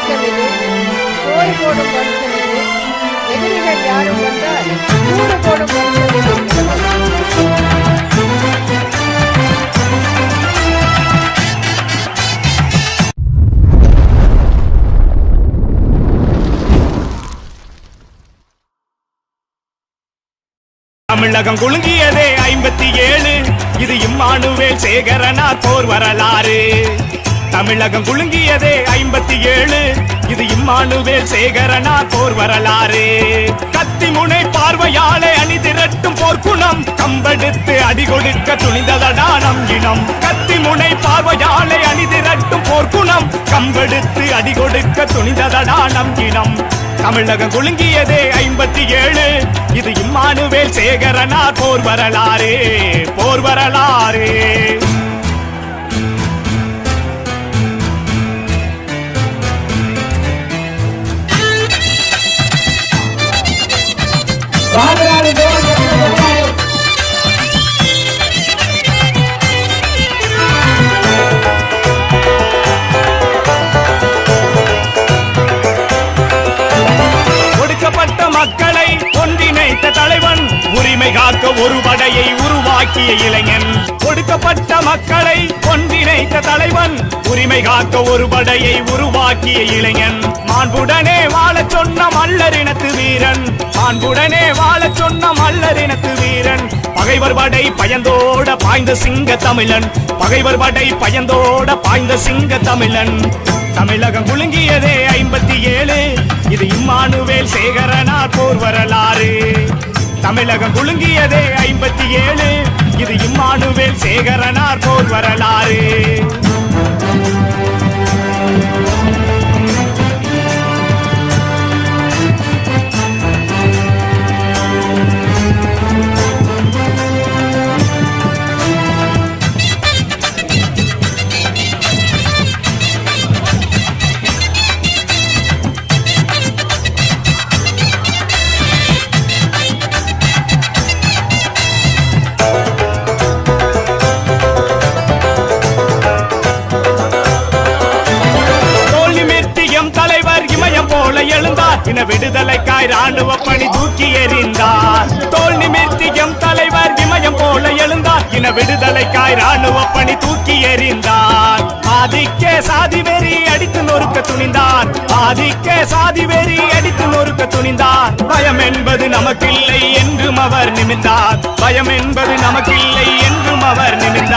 வம்சம் இது, சோறு போடும் வம்சம் இது, எதிரிகள் யாரும் வந்தால் கூறு போடும் வம்சம் இது. தமிழகம் குலுங்கியதே 57, இது இம்மானுவேல் சேகரனார் போர் வரலாறு. தமிழகம் குலுங்கியதே 57, இது இம்மானுவேல் சேகரனார் போர் வரலாறு. கத்தி முனை பார்வையாலே அணி திரட்டும் போர்க்குணம், கம்பெடுத்து அடி கொடுக்க துணிந்ததடா நம் இனம். கத்தி முனை பார்வையாலே அணி திரட்டும் போர்க்குணம், கம்பெடுத்து அடி கொடுக்க துணிந்ததடா நம் இனம். தமிழகம் குலுங்கியதே 57, இது இம்மானுவேல் சேகரனார் போர் வரலாறு, போர் வரலாறு. ஒடுக்கப்பட்ட மக்களை ஒன்றிணைத்த தலைவன், உரிமை காக்க ஒரு படையை உருவாக்கிய இளைஞன். ஒடுக்கப்பட்ட மக்களை ஒன்றிணைத்த தலைவன், உரிமை காக்க ஒரு படையை உருவாக்கிய இளைஞன். மாண்புடனே வாழச் சொன்ன மல்லரினத்து வீரன், மாண்புடனே வாழச் சொன்ன மல்லரினத்து வீரன். பகைவர் படை பயந்தோட பாய்ந்த சிங்க தமிழன், பகைவர் படை பயந்தோட பாய்ந்த சிங்க தமிழன். தமிழகம் குலுங்கியதே 57, இது இம்மானுவேல் சேகரனார் போர் வரலாறு. தமிழகம் குலுங்கியதே 57, இது இம்மானுவேல் சேகரனார் போர் வரலாறு. எழுந்தார் இன விடுதலைக்காய் ராணுவ பணி தூக்கி எறிந்தார். தோல் நிமிர்த்தியம் தலைவர் இமயம் போல எழுந்தார், இன விடுதலைக்காய் ராணுவ பணி தூக்கி எறிந்தார். ஆதிக்க சாதி வெறி அடித்து நொறுக்க துணிந்தார், ஆதிக்க சாதி வெறி அடித்து நொறுக்க துணிந்தார். பயம் என்பது நமக்கில்லை என்றும் அவர் நிமிர்ந்தார், பயம் என்பது நமக்கில்லை என்றும் அவர் நிமிர்ந்தார்.